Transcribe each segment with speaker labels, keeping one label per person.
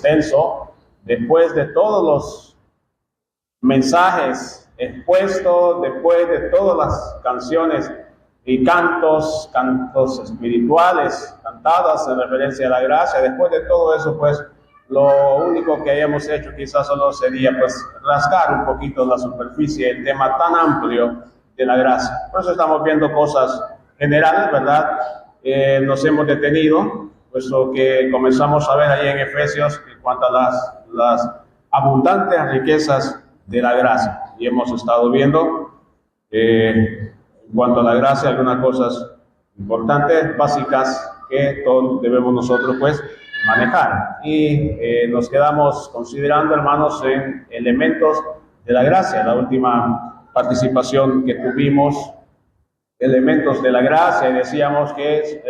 Speaker 1: extenso, después de todos los mensajes expuestos, después de todas las canciones y cantos espirituales cantadas en referencia a la gracia, después de todo eso, pues lo único que hayamos hecho quizás solo sería pues rascar un poquito la superficie del tema tan amplio de la gracia. Por eso estamos viendo cosas generales, ¿verdad? Nos hemos detenido, puesto que comenzamos a ver ahí en Efesios en cuanto a las abundantes riquezas de la gracia, y hemos estado viendo en cuanto a la gracia algunas cosas importantes, básicas, que todos debemos nosotros pues manejar, y nos quedamos considerando, hermanos, en elementos de la gracia. La última participación que tuvimos, elementos de la gracia, y decíamos que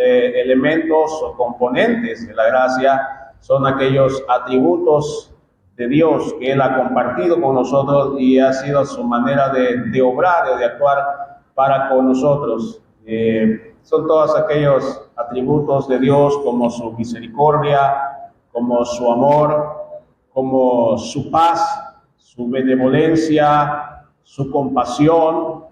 Speaker 1: elementos o componentes de la gracia son aquellos atributos de Dios que Él ha compartido con nosotros y ha sido su manera de obrar y de actuar para con nosotros. Son todos aquellos atributos de Dios, como su misericordia, como su amor, como su paz, su benevolencia, su compasión,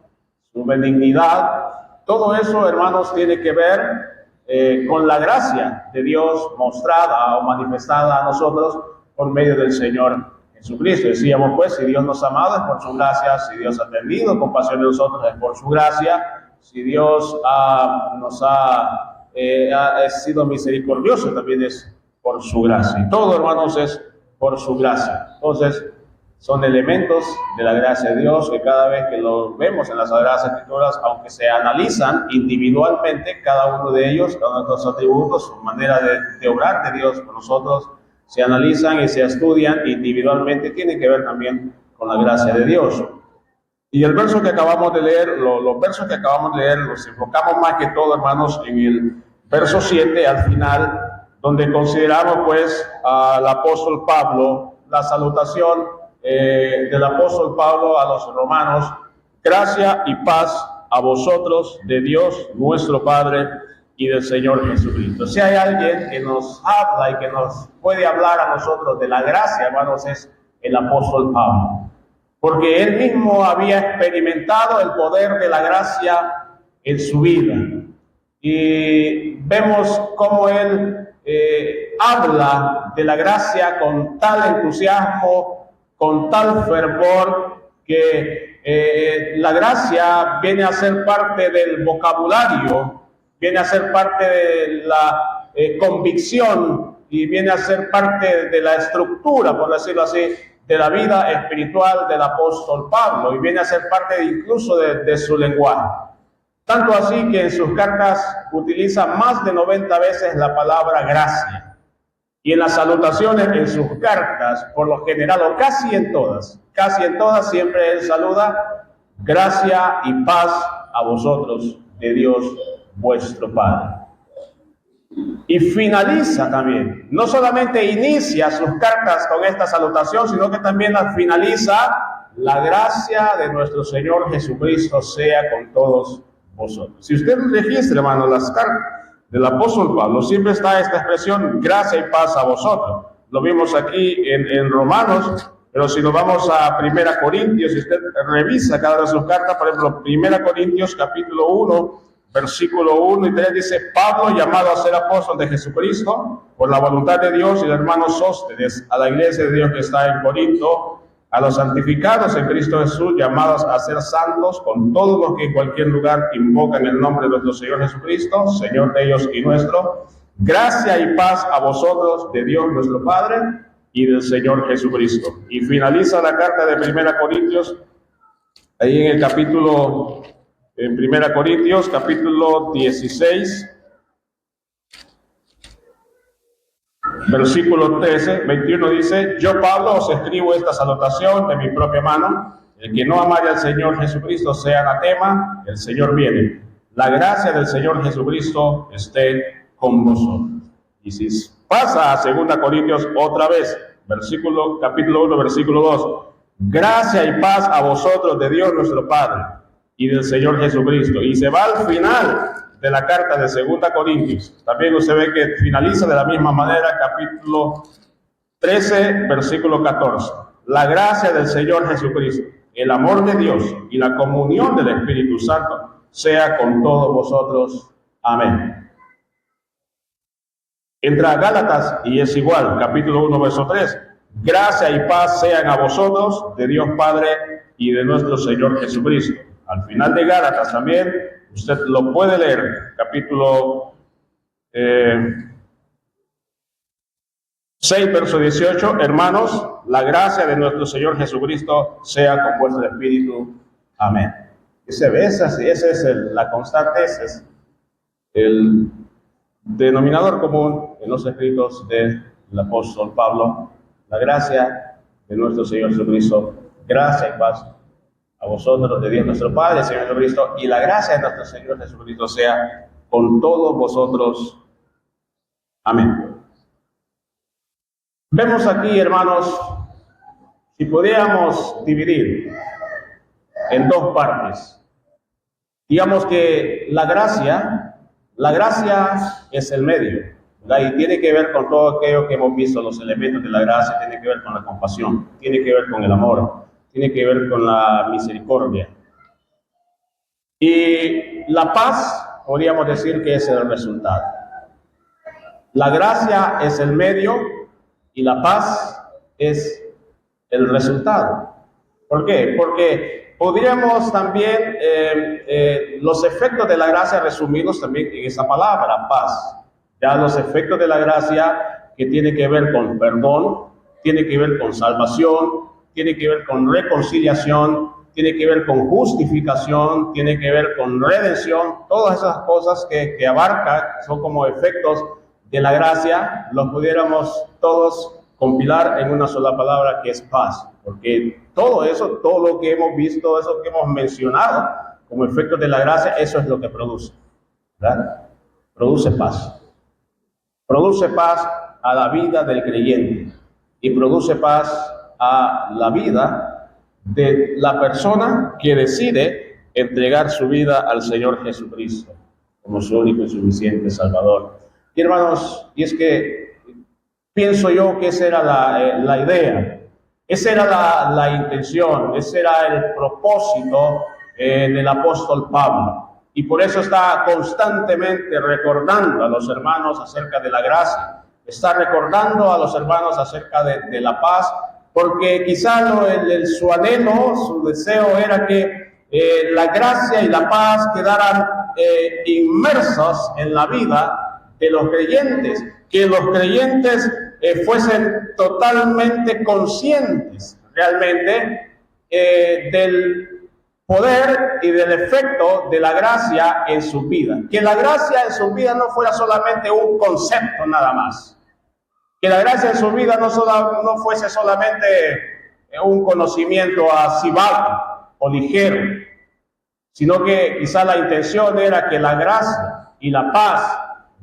Speaker 1: su benignidad. Todo eso, hermanos, tiene que ver con la gracia de Dios mostrada o manifestada a nosotros por medio del Señor Jesucristo. Decíamos pues, si Dios nos ha amado es por su gracia, si Dios ha tenido compasión de nosotros es por su gracia, si Dios nos ha sido misericordioso también es por su gracia. Y todo, hermanos, es por su gracia. Entonces, son elementos de la gracia de Dios que cada vez que lo vemos en las Sagradas Escrituras, aunque se analizan individualmente cada uno de ellos, cada uno de los atributos, su manera de obrar de Dios con nosotros, se analizan y se estudian individualmente, tiene que ver también con la gracia de Dios. Y el verso que acabamos de leer, los versos que acabamos de leer, los enfocamos más que todo, hermanos, en el verso 7 al final, donde consideramos pues al apóstol Pablo, la salutación del apóstol Pablo a los romanos: gracia y paz a vosotros de Dios nuestro Padre y del Señor Jesucristo. Si hay alguien que nos habla y que nos puede hablar a nosotros de la gracia, hermanos, es el apóstol Pablo, porque él mismo había experimentado el poder de la gracia en su vida, y vemos cómo él habla de la gracia con tal entusiasmo, con tal fervor, que la gracia viene a ser parte del vocabulario, viene a ser parte de la convicción, y viene a ser parte de la estructura, por decirlo así, de la vida espiritual del apóstol Pablo, y viene a ser parte incluso de su lenguaje. Tanto así que en sus cartas utiliza más de 90 veces la palabra gracia. Y en las salutaciones en sus cartas, por lo general, o casi en todas, siempre él saluda: gracia y paz a vosotros de Dios vuestro Padre. Y finaliza también, no solamente inicia sus cartas con esta salutación, sino que también las finaliza: la gracia de nuestro Señor Jesucristo sea con todos vosotros. Si usted registra, hermano, las cartas del apóstol Pablo, siempre está esta expresión: gracia y paz a vosotros. Lo vimos aquí en Romanos, pero si nos vamos a 1 Corintios, si usted revisa cada una de sus cartas, por ejemplo, 1 Corintios capítulo 1, versículo 1 y 3 dice: Pablo, llamado a ser apóstol de Jesucristo por la voluntad de Dios, y el hermano Sóstenes, a la iglesia de Dios que está en Corinto, a los santificados en Cristo Jesús, llamados a ser santos, con todos los que en cualquier lugar invocan el nombre de nuestro Señor Jesucristo, Señor de ellos y nuestro, gracia y paz a vosotros de Dios nuestro Padre y del Señor Jesucristo. Y finaliza la carta de 1 Corintios, ahí en el capítulo, en 1 Corintios, capítulo 16, versículo 21 dice: yo, Pablo, os escribo esta salutación de mi propia mano. El que no amare al Señor Jesucristo sea anatema. El Señor viene. La gracia del Señor Jesucristo esté con vosotros. Y si pasa a 2 Corintios otra vez, capítulo 1, versículo 2: gracia y paz a vosotros de Dios nuestro Padre y del Señor Jesucristo. Y se va al final de la carta de 2 Corintios. También usted ve que finaliza de la misma manera, capítulo 13, versículo 14. La gracia del Señor Jesucristo, el amor de Dios y la comunión del Espíritu Santo sea con todos vosotros. Amén. Entra a Gálatas y es igual, capítulo 1, verso 3. Gracia y paz sean a vosotros, de Dios Padre y de nuestro Señor Jesucristo. Al final de Gálatas también, usted lo puede leer, capítulo 6, verso 18. Hermanos, la gracia de nuestro Señor Jesucristo sea con vuestro espíritu. Amén. Esa es la constante, ese es el denominador común en los escritos del apóstol Pablo. La gracia de nuestro Señor Jesucristo, gracia y paz a vosotros, de Dios nuestro Padre, Señor Jesucristo, y la gracia de nuestro Señor Jesucristo sea con todos vosotros. Amén. Vemos aquí, hermanos, si pudiéramos dividir en dos partes. Digamos que la gracia es el medio, ¿verdad? Y tiene que ver con todo aquello que hemos visto, los elementos de la gracia, tiene que ver con la compasión, tiene que ver con el amor, tiene que ver con la misericordia. Y la paz, podríamos decir que es el resultado. La gracia es el medio y la paz es el resultado. ¿Por qué? Porque podríamos también los efectos de la gracia resumidos también en esa palabra, paz. Ya los efectos de la gracia que tiene que ver con perdón, tiene que ver con salvación, tiene que ver con reconciliación, tiene que ver con justificación, tiene que ver con redención. Todas esas cosas que abarca son como efectos de la gracia, los pudiéramos todos compilar en una sola palabra, que es paz. Porque todo eso, todo lo que hemos visto, eso que hemos mencionado como efectos de la gracia, eso es lo que produce, ¿verdad? Produce paz. Produce paz a la vida del creyente y produce paz a la vida de la persona que decide entregar su vida al Señor Jesucristo como su único y suficiente Salvador. Y hermanos, y es que pienso yo que esa era la idea, esa era la intención, ese era el propósito del apóstol Pablo. Y por eso está constantemente recordando a los hermanos acerca de la gracia, está recordando a los hermanos acerca de la paz, porque quizá su anhelo, su deseo era que la gracia y la paz quedaran inmersos en la vida de los creyentes, que los creyentes fuesen totalmente conscientes realmente del poder y del efecto de la gracia en su vida. Que la gracia en su vida no fuera solamente un concepto nada más. Que la gracia en su vida no fuese solamente un conocimiento así vago o ligero, sino que quizá la intención era que la gracia y la paz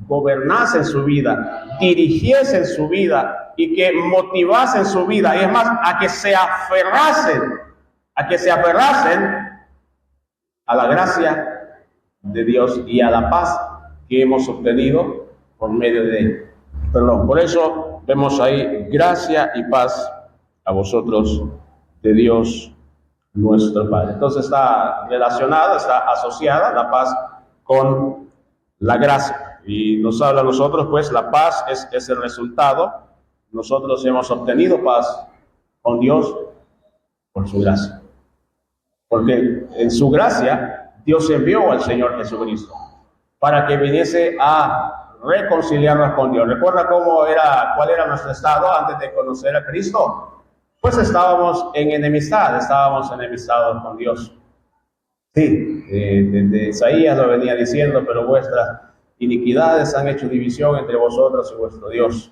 Speaker 1: gobernasen su vida, dirigiesen su vida y que motivasen su vida. Y es más, a que se aferrasen a la gracia de Dios y a la paz que hemos obtenido por medio de él. Por eso vemos ahí gracia y paz a vosotros de Dios nuestro Padre. Entonces está relacionada, está asociada la paz con la gracia. Y nos habla a nosotros, pues la paz es el resultado. Nosotros hemos obtenido paz con Dios por su gracia. Porque en su gracia Dios envió al Señor Jesucristo para que viniese a reconciliarnos con Dios. ¿Recuerda cuál era nuestro estado antes de conocer a Cristo? Pues estábamos enemistados con Dios. Sí, desde Isaías lo venía diciendo, pero vuestras iniquidades han hecho división entre vosotros y vuestro Dios.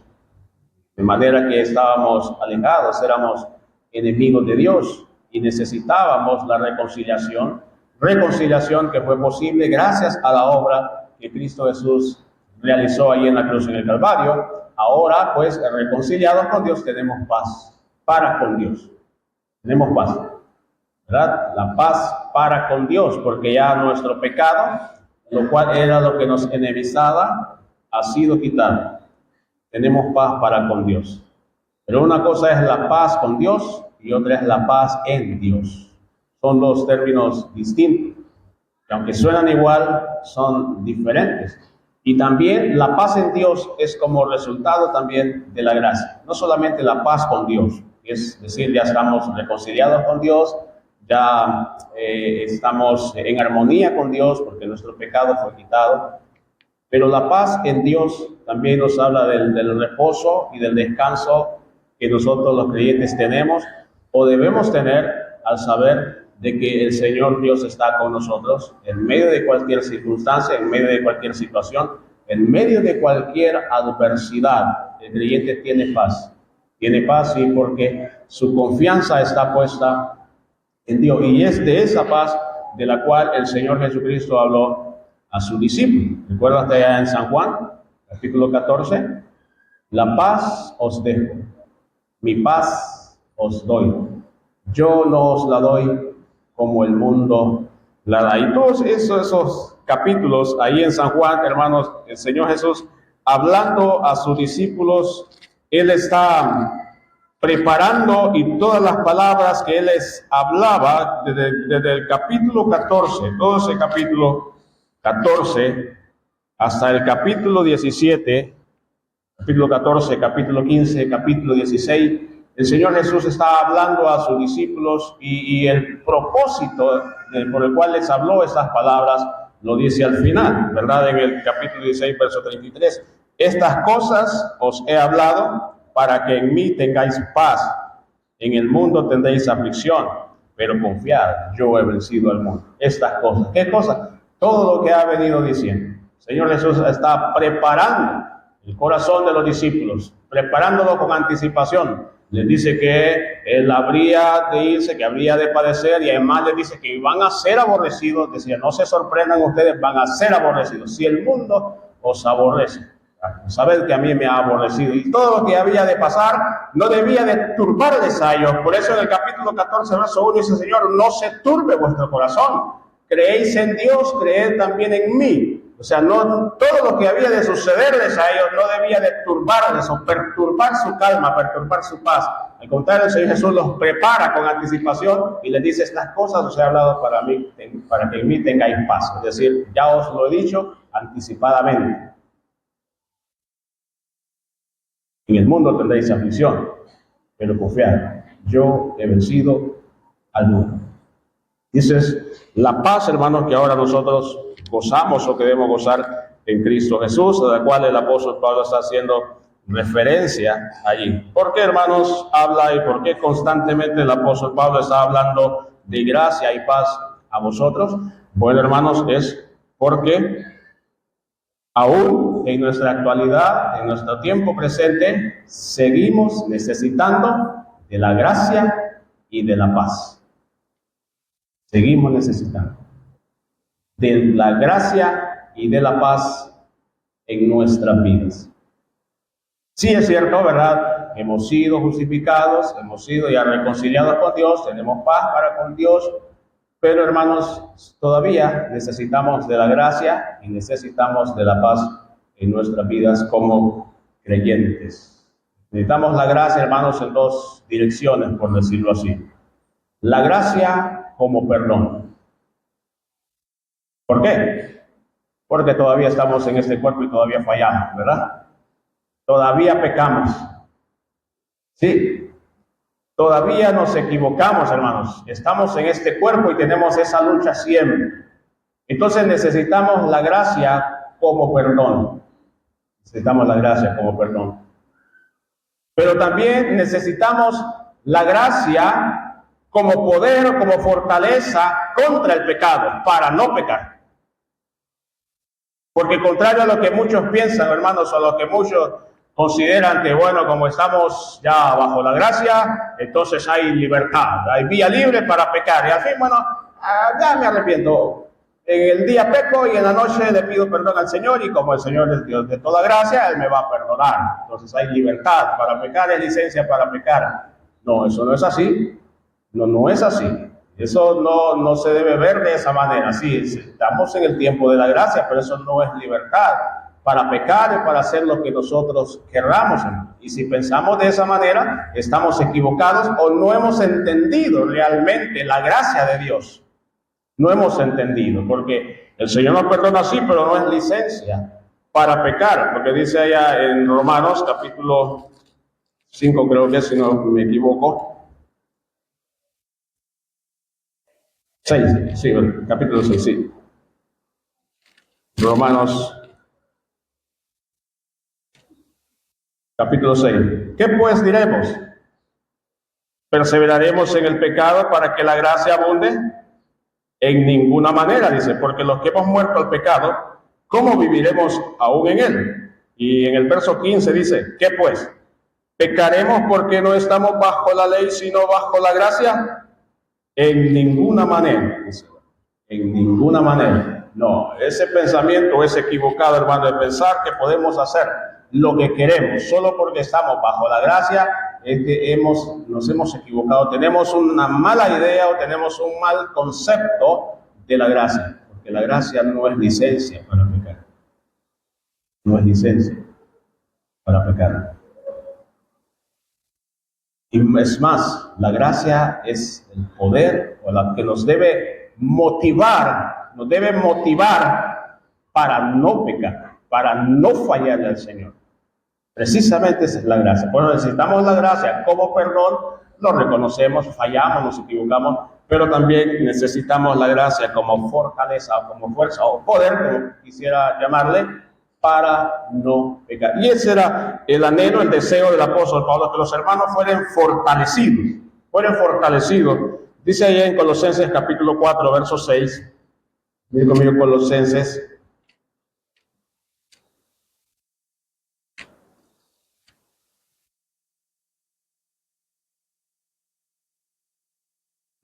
Speaker 1: De manera que estábamos alejados, éramos enemigos de Dios y necesitábamos la reconciliación que fue posible gracias a la obra que Cristo Jesús realizó ahí en la cruz en el Calvario. Ahora, pues, reconciliados con Dios, tenemos paz para con Dios. Tenemos paz, ¿verdad? La paz para con Dios, porque ya nuestro pecado, lo cual era lo que nos enemistaba, ha sido quitado. Tenemos paz para con Dios. Pero una cosa es la paz con Dios y otra es la paz en Dios. Son dos términos distintos, que aunque suenan igual, son diferentes. Y también la paz en Dios es como resultado también de la gracia. No solamente la paz con Dios, es decir, ya estamos reconciliados con Dios, ya estamos en armonía con Dios porque nuestro pecado fue quitado. Pero la paz en Dios también nos habla del reposo y del descanso que nosotros los creyentes tenemos o debemos tener al saber de que el Señor Dios está con nosotros en medio de cualquier circunstancia, en medio de cualquier situación, en medio de cualquier adversidad. El creyente tiene paz. Tiene paz, sí, porque su confianza está puesta en Dios. Y es de esa paz de la cual el Señor Jesucristo habló a sus discípulos. ¿Recuerdas allá en San Juan, capítulo 14? La paz os dejo, mi paz os doy. Yo no os la doy como el mundo la da. Y todos esos capítulos ahí en San Juan, hermanos, el Señor Jesús hablando a sus discípulos, Él está preparando y todas las palabras que Él les hablaba desde el capítulo 14, todo ese capítulo 14 hasta el capítulo 17, capítulo 14, capítulo 15, capítulo 16, el Señor Jesús está hablando a sus discípulos y el propósito por el cual les habló estas palabras lo dice al final, ¿verdad? En el capítulo 16, verso 33. Estas cosas os he hablado para que en mí tengáis paz. En el mundo tendréis aflicción, pero confiad, yo he vencido al mundo. Estas cosas, ¿qué cosas? Todo lo que ha venido diciendo. El Señor Jesús está preparando el corazón de los discípulos, preparándolo con anticipación. Les dice que Él habría de irse, que habría de padecer, y además les dice que van a ser aborrecidos. Decía, no se sorprendan ustedes, van a ser aborrecidos. Si el mundo os aborrece, sabed que a mí me ha aborrecido. Y todo lo que había de pasar no debía de turbarles a ellos. Por eso en el capítulo 14, verso 1 dice, Señor, no se turbe vuestro corazón. Creéis en Dios, creed también en mí. O sea, no, todo lo que había de sucederles a ellos no debía de turbarles o perturbar su calma, perturbar su paz. Al contrario, el Señor Jesús los prepara con anticipación y les dice, estas cosas os he hablado para mí, para que en mí tengáis paz. Es decir, ya os lo he dicho anticipadamente. En el mundo tendréis aflicción, pero confiad, yo he vencido al mundo. Dices, la paz, hermanos, que ahora nosotros gozamos o que debemos gozar en Cristo Jesús, a la cual el apóstol Pablo está haciendo referencia allí. ¿Por qué, hermanos, habla y por qué constantemente el apóstol Pablo está hablando de gracia y paz a vosotros? Bueno, hermanos, es porque aún en nuestra actualidad, en nuestro tiempo presente, seguimos necesitando de la gracia y de la paz. Seguimos necesitando de la gracia y de la paz en nuestras vidas. Sí es cierto, ¿verdad? Hemos sido justificados, hemos sido ya reconciliados con Dios, tenemos paz para con Dios, pero hermanos, todavía necesitamos de la gracia y necesitamos de la paz en nuestras vidas como creyentes. Necesitamos la gracia, hermanos, en dos direcciones, por decirlo así. La gracia como perdón. ¿Por qué? Porque todavía estamos en este cuerpo y todavía fallamos, ¿verdad? Todavía pecamos. Sí, todavía nos equivocamos, hermanos. Estamos en este cuerpo y tenemos esa lucha siempre. Entonces necesitamos la gracia como perdón. Necesitamos la gracia como perdón. Pero también necesitamos la gracia como poder, como fortaleza contra el pecado, para no pecar. Porque contrario a lo que muchos piensan, hermanos, o lo que muchos consideran que, bueno, como estamos ya bajo la gracia, entonces hay libertad, hay vía libre para pecar. Y al fin, bueno, ya me arrepiento. En el día peco y en la noche le pido perdón al Señor, y como el Señor es Dios de toda gracia, Él me va a perdonar. Entonces hay libertad para pecar, es licencia para pecar. No, eso no es así. No es así. Eso no se debe ver de esa manera. Sí, estamos en el tiempo de la gracia, pero eso no es libertad para pecar y para hacer lo que nosotros querramos. Y si pensamos de esa manera, estamos equivocados o no hemos entendido realmente la gracia de Dios. No hemos entendido, porque el Señor nos perdona sí, pero no es licencia para pecar, porque dice allá en Romanos capítulo 5, creo que si no me equivoco, 6, sí, capítulo 6, sí. Romanos capítulo 6. ¿Qué pues diremos? ¿Perseveraremos en el pecado para que la gracia abunde? En ninguna manera, dice, porque los que hemos muerto al pecado, ¿cómo viviremos aún en él? Y en el verso 15 dice, ¿qué pues? ¿Pecaremos porque no estamos bajo la ley, sino bajo la gracia? En ninguna manera, dice, en ninguna manera. No, ese pensamiento es equivocado, hermano, de pensar que podemos hacer lo que queremos solo porque estamos bajo la gracia. Es que nos hemos equivocado, tenemos una mala idea o tenemos un mal concepto de la gracia, porque la gracia no es licencia para pecar, no es licencia para pecar. Y es más, la gracia es el poder o la que nos debe motivar para no pecar, para no fallarle al Señor. Precisamente esa es la gracia. Bueno, necesitamos la gracia como perdón, lo reconocemos, fallamos, nos equivocamos, pero también necesitamos la gracia como fortaleza, como fuerza o poder, como quisiera llamarle, para no pecar. Y ese era el anhelo, el deseo del apóstol Pablo, que los hermanos fueran fortalecidos. Dice allá en Colosenses capítulo 4, verso 6, miren conmigo Colosenses.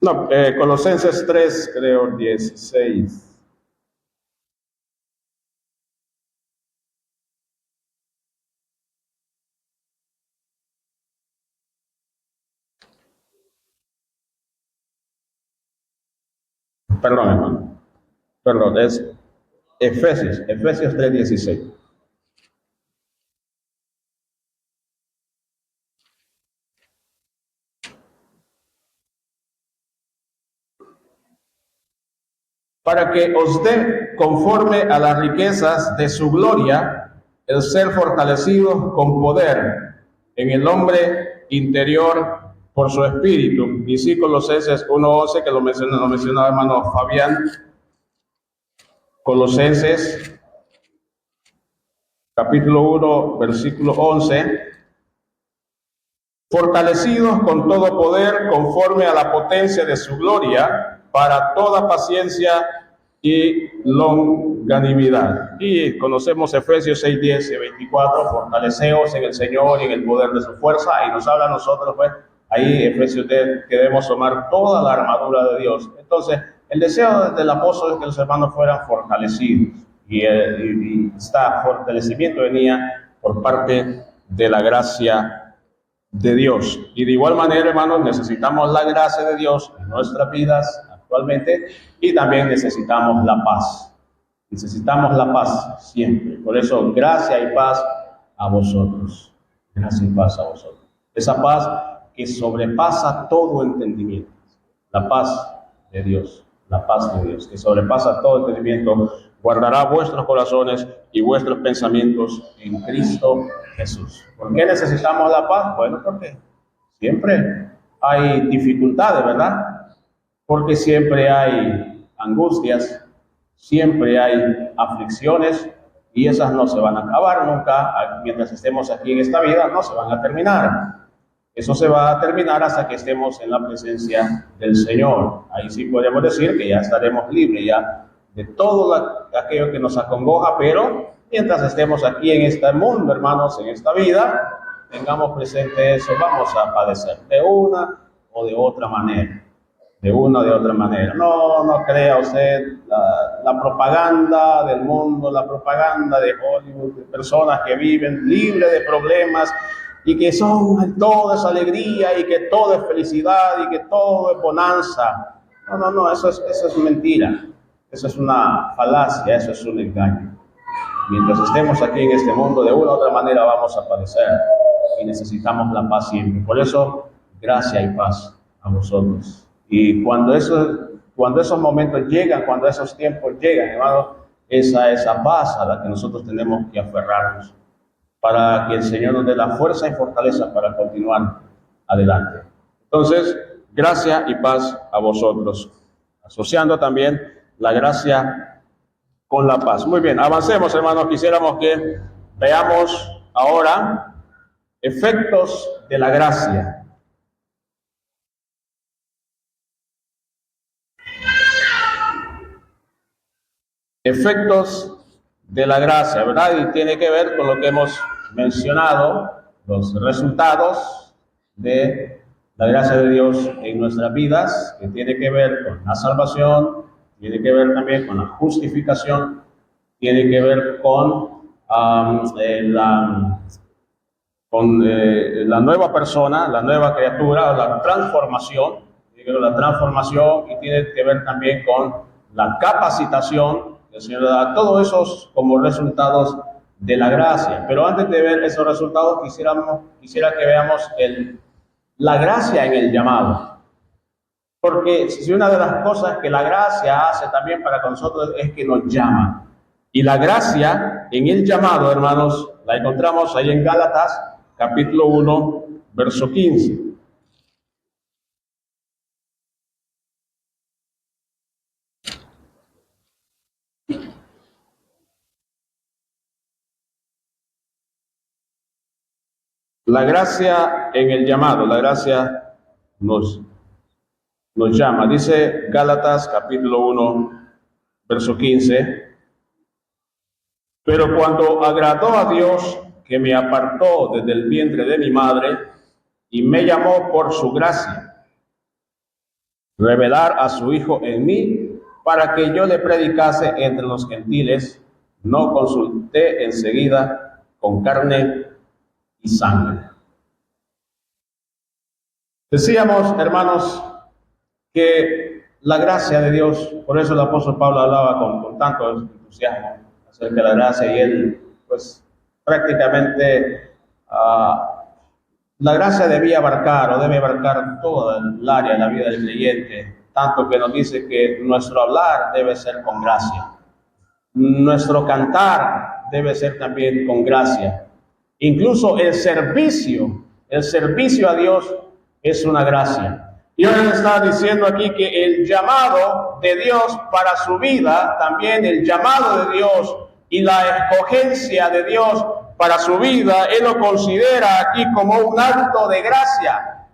Speaker 1: No, Colosenses 3, creo, 16. Perdón, hermano. Perdón, es Efesios 3, 16. Para que os dé conforme a las riquezas de su gloria el ser fortalecidos con poder en el hombre interior por su espíritu. Y sí, Colosenses 1:11, que lo mencionaba hermano Fabián. Colosenses capítulo 1, versículo 11. Fortalecidos con todo poder conforme a la potencia de su gloria, para toda paciencia y longanimidad. Y conocemos Efesios 6, 10 y 24, fortaleceos en el Señor y en el poder de su fuerza, y nos habla a nosotros, pues, ahí Efesios que debemos tomar toda la armadura de Dios. Entonces, el deseo del apóstol es que los hermanos fueran fortalecidos, y este fortalecimiento venía por parte de la gracia de Dios. Y de igual manera, hermanos, necesitamos la gracia de Dios en nuestras vidas actualmente, y también necesitamos la paz. Necesitamos la paz siempre. Por eso, gracia y paz a vosotros. Gracia y paz a vosotros. Esa paz que sobrepasa todo entendimiento. La paz de Dios. La paz de Dios que sobrepasa todo entendimiento, guardará vuestros corazones y vuestros pensamientos en Cristo Jesús. ¿Por qué necesitamos la paz? Bueno, porque siempre hay dificultades, ¿verdad? Porque siempre hay angustias, siempre hay aflicciones, y esas no se van a acabar nunca. Mientras estemos aquí en esta vida, no se van a terminar. Eso se va a terminar hasta que estemos en la presencia del Señor. Ahí sí podemos decir que ya estaremos libres ya de todo aquello que nos acongoja, pero mientras estemos aquí en este mundo, hermanos, en esta vida, tengamos presente eso, vamos a padecer de una o de otra manera. De una o de otra manera. No crea usted la propaganda del mundo, la propaganda de Hollywood, de personas que viven libres de problemas y que todo es alegría y que todo es felicidad y que todo es bonanza. No, eso es mentira. Eso es una falacia, eso es un engaño. mientras estemos aquí en este mundo, de una u otra manera vamos a padecer y necesitamos la paz siempre. Por eso, gracia y paz a vosotros. Y cuando esos momentos llegan, cuando esos tiempos llegan, hermano, esa paz a la que nosotros tenemos que aferrarnos para que el Señor nos dé la fuerza y fortaleza para continuar adelante. Entonces, gracia y paz a vosotros, asociando también la gracia con la paz. Muy bien, avancemos, hermanos. Quisiéramos que veamos ahora efectos de la gracia. Efectos de la gracia, ¿verdad? Y tiene que ver con lo que hemos mencionado, los resultados de la gracia de Dios en nuestras vidas, que tiene que ver con la salvación, tiene que ver también con la justificación, tiene que ver con la nueva persona, la nueva criatura, la transformación, tiene que ver la transformación y tiene que ver también con la capacitación. El Señor da todos esos como resultados de la gracia. Pero antes de ver esos resultados, quisiera que veamos la gracia en el llamado. Porque si una de las cosas que la gracia hace también para con nosotros es que nos llama. Y la gracia en el llamado, hermanos, la encontramos ahí en Gálatas, capítulo 1, verso 15. La gracia en el llamado, la gracia nos llama. Dice Gálatas capítulo 1, verso 15. Pero cuando agradó a Dios, que me apartó desde el vientre de mi madre y me llamó por su gracia, revelar a su Hijo en mí para que yo le predicase entre los gentiles, no consulté enseguida con carne y sangre. Decíamos, hermanos, que la gracia de Dios, por eso el apóstol Pablo hablaba con tanto entusiasmo acerca de la gracia, y él, pues, prácticamente la gracia debe abarcar toda el área de la vida del creyente, tanto que nos dice que nuestro hablar debe ser con gracia, nuestro cantar debe ser también con gracia, incluso el servicio a Dios es una gracia. Y ahora está diciendo aquí que el llamado de Dios para su vida, también el llamado de Dios y la escogencia de Dios para su vida, él lo considera aquí como un acto de gracia.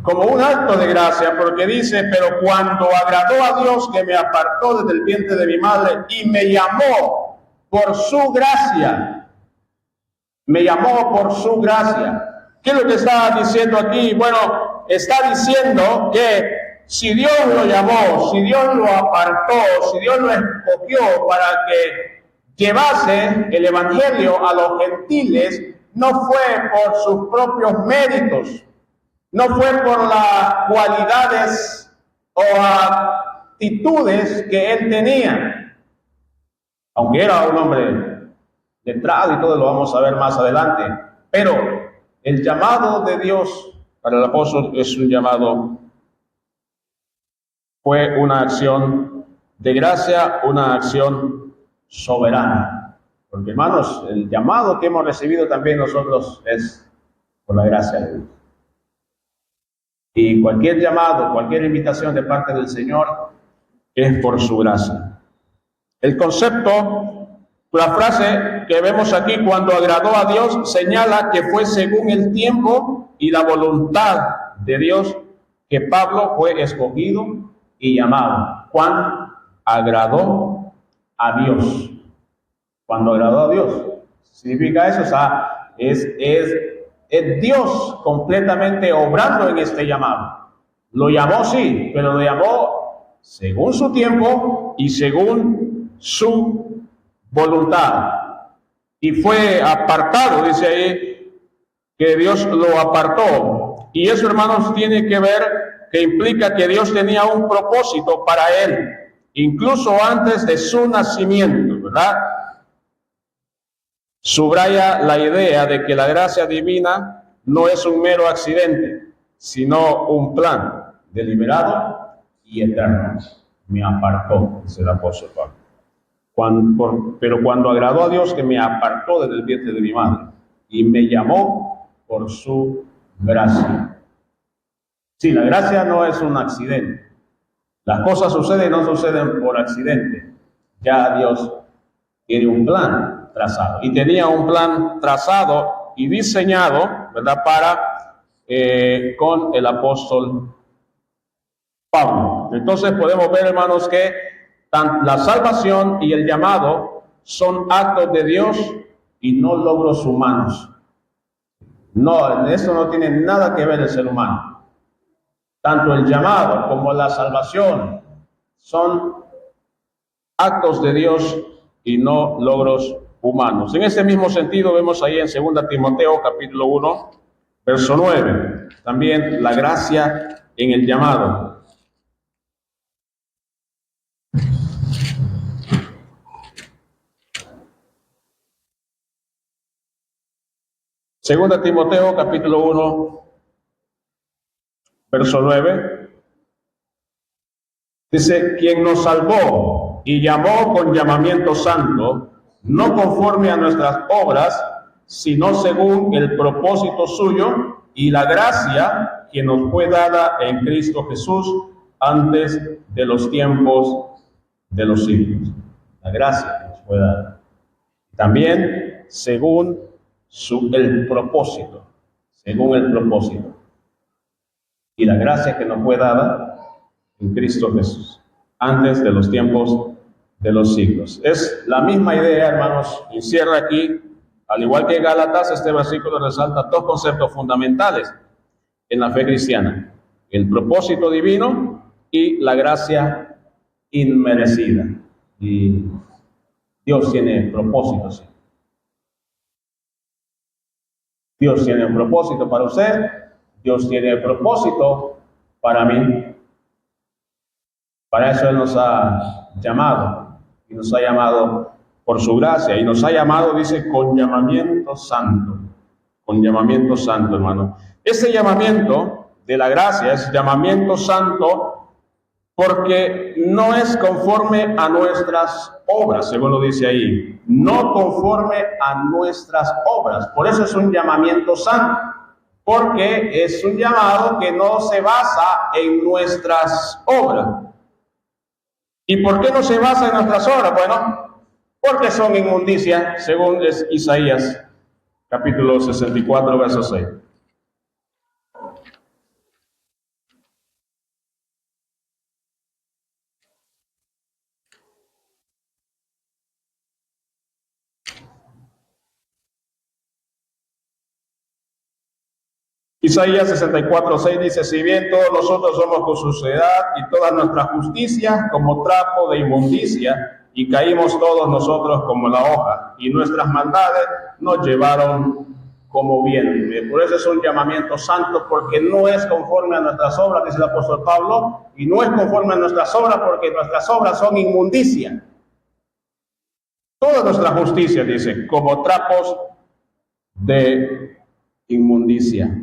Speaker 1: Como un acto de gracia, porque dice, pero cuando agradó a Dios que me apartó desde el vientre de mi madre y me llamó por su gracia. Me llamó por su gracia. ¿Qué es lo que está diciendo aquí? Bueno, está diciendo que si Dios lo llamó, si Dios lo apartó, si Dios lo escogió para que llevase el evangelio a los gentiles, no fue por sus propios méritos, no fue por las cualidades o actitudes que él tenía, aunque era un hombre letrado y todo lo vamos a ver más adelante, pero el llamado de Dios para el apóstol es un llamado, fue una acción de gracia, una acción soberana. Porque, hermanos, el llamado que hemos recibido también nosotros es por la gracia de Dios. Y cualquier llamado, cualquier invitación de parte del Señor es por su gracia. El concepto, la frase que vemos aquí, cuando agradó a Dios, señala que fue según el tiempo y la voluntad de Dios que Pablo fue escogido y llamado. Cuando agradó a Dios. Cuando agradó a Dios. Significa eso, o sea, es Dios completamente obrando en este llamado. Lo llamó, sí, pero lo llamó según su tiempo y según su voluntad. Y fue apartado, dice ahí, que Dios lo apartó. Y eso, hermanos, tiene que ver, que implica que Dios tenía un propósito para él, incluso antes de su nacimiento, ¿verdad? subraya la idea de que la gracia divina no es un mero accidente, sino un plan deliberado y eterno. Me apartó, dice el apóstol Pablo. Pero cuando agradó a Dios, que me apartó desde el vientre de mi madre y me llamó por su gracia. Sí, la gracia no es un accidente. Las cosas suceden y no suceden por accidente. Ya Dios tiene un plan trazado. Y tenía un plan trazado y diseñado, ¿verdad?, con el apóstol Pablo. Entonces podemos ver, hermanos, que la salvación y el llamado son actos de Dios y no logros humanos. No, en eso no tiene nada que ver el ser humano. Tanto el llamado como la salvación son actos de Dios y no logros humanos. En ese mismo sentido vemos ahí en 2 Timoteo capítulo 1, verso 9, también la gracia en el llamado. Segunda Timoteo capítulo 1, verso 9, dice: quien nos salvó y llamó con llamamiento santo, no conforme a nuestras obras, sino según el propósito suyo y la gracia que nos fue dada en Cristo Jesús antes de los tiempos de los siglos. La gracia que nos fue dada. También según el propósito, según el propósito y la gracia que nos fue dada en Cristo Jesús antes de los tiempos de los siglos. Es la misma idea, hermanos, encierra aquí, al igual que en Gálatas, este versículo resalta dos conceptos fundamentales en la fe cristiana: el propósito divino y la gracia inmerecida. Y Dios tiene propósitos. Dios tiene un propósito para usted, Dios tiene propósito para mí. Para eso Él nos ha llamado, y nos ha llamado por su gracia, y nos ha llamado, dice, con llamamiento santo. Con llamamiento santo, hermano. Ese llamamiento de la gracia es llamamiento santo porque no es conforme a nuestras obras, según lo dice ahí. No conforme a nuestras obras. Por eso es un llamamiento santo. Porque es un llamado que no se basa en nuestras obras. ¿Y por qué no se basa en nuestras obras? Bueno, porque son inmundicia, según es Isaías, capítulo 64, verso 6. Isaías 64, 6 dice: si bien todos nosotros somos con suciedad y toda nuestra justicia como trapo de inmundicia, y caímos todos nosotros como la hoja, y nuestras maldades nos llevaron como viento. Por eso es un llamamiento santo, porque no es conforme a nuestras obras, dice el apóstol Pablo, y no es conforme a nuestras obras, porque nuestras obras son inmundicia. Toda nuestra justicia, dice, como trapos de inmundicia.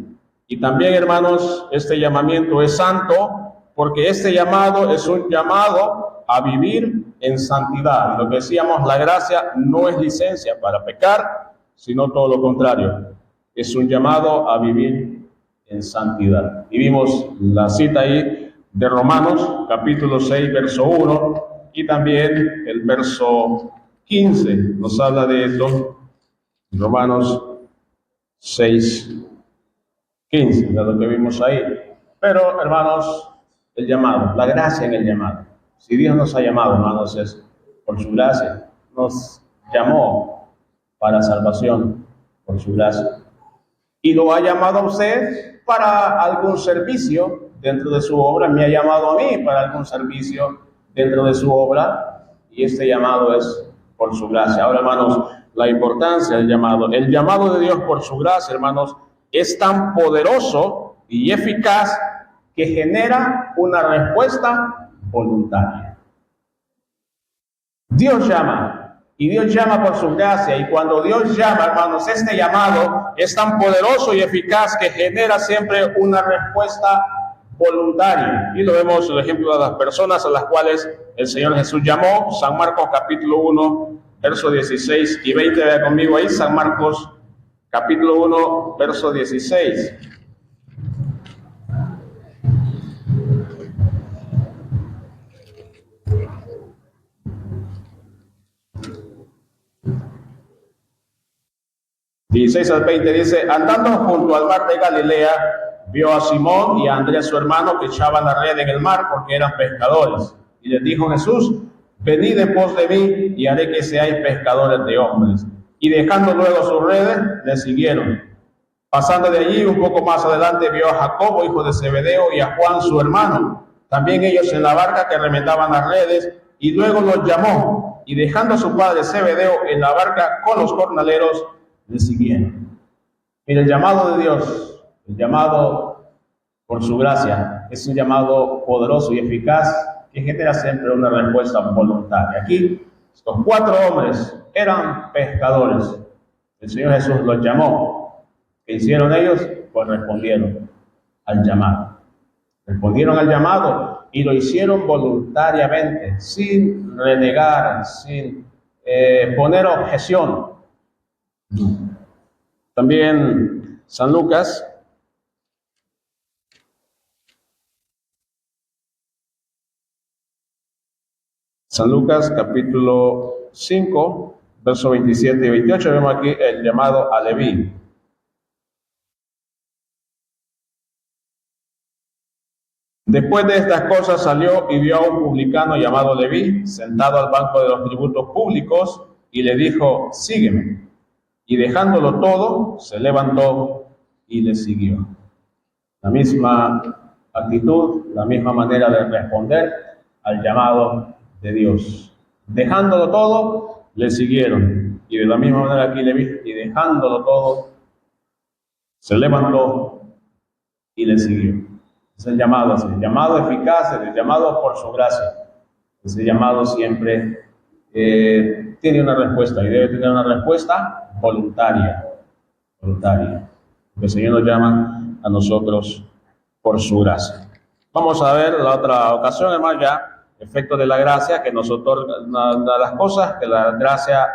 Speaker 1: Y también, hermanos, este llamamiento es santo porque este llamado es un llamado a vivir en santidad. Lo que decíamos, la gracia no es licencia para pecar, sino todo lo contrario. Es un llamado a vivir en santidad. Y vimos la cita ahí de Romanos, capítulo 6, verso 1, y también el verso 15 nos habla de esto. Romanos 6, 15, de lo que vimos ahí. Pero, hermanos, el llamado, la gracia en el llamado. Si Dios nos ha llamado, hermanos, es por su gracia. Nos llamó para salvación por su gracia. Y lo ha llamado a usted para algún servicio dentro de su obra. Me ha llamado a mí para algún servicio dentro de su obra. Y este llamado es por su gracia. Ahora, hermanos, la importancia del llamado. El llamado de Dios por su gracia, hermanos, es tan poderoso y eficaz que genera una respuesta voluntaria. Dios llama Y Dios llama por su gracia, y cuando Dios llama, hermanos, este llamado es tan poderoso y eficaz que genera siempre una respuesta voluntaria. Y lo vemos el ejemplo de las personas a las cuales el Señor Jesús llamó. San Marcos capítulo 1, versos 16 y 20. Vea conmigo ahí, San Marcos capítulo 1, verso 16. Al 20 dice: andando junto al mar de Galilea, vio a Simón y a Andrés su hermano que echaban la red en el mar porque eran pescadores. Y les dijo Jesús: venid en pos de mí y haré que seáis pescadores de hombres. Y dejando luego sus redes, le siguieron. Pasando de allí un poco más adelante, vio a Jacobo, hijo de Zebedeo, y a Juan su hermano, también ellos en la barca que remendaban las redes, y luego los llamó, y dejando a su padre Zebedeo en la barca con los jornaleros, le siguieron. Mira, el llamado de Dios, el llamado por su gracia, es un llamado poderoso y eficaz que genera siempre una respuesta voluntaria. Aquí, estos 4 hombres eran pescadores. El Señor Jesús los llamó. ¿Qué hicieron ellos? Pues respondieron al llamado. Respondieron al llamado y lo hicieron voluntariamente, sin renegar, sin poner objeción. También San Lucas capítulo 5, versos 27 y 28, vemos aquí el llamado a Leví. Después de estas cosas salió y vio a un publicano llamado Leví sentado al banco de los tributos públicos y le dijo: sígueme. Y dejándolo todo, se levantó y le siguió. La misma actitud, la misma manera de responder al llamado de Dios. Dejándolo todo, le siguieron. Y de la misma manera aquí Leví, y dejándolo todo, se levantó y le siguió. Es el llamado así, el llamado eficaz, el llamado por su gracia. Ese llamado siempre tiene una respuesta y debe tener una respuesta voluntaria. El Señor nos llama a nosotros por su gracia. Vamos a ver la otra ocasión, hermano, ya, efecto de la gracia que nos otorga, una de las cosas que la gracia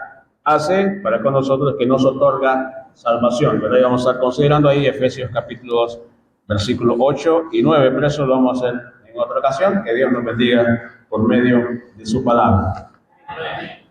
Speaker 1: hace para con nosotros es que nos otorga salvación. Pero vamos a estar considerando ahí Efesios capítulo 2, versículos 8 y 9, pero eso lo vamos a hacer en otra ocasión. Que Dios nos bendiga por medio de su palabra. Amén.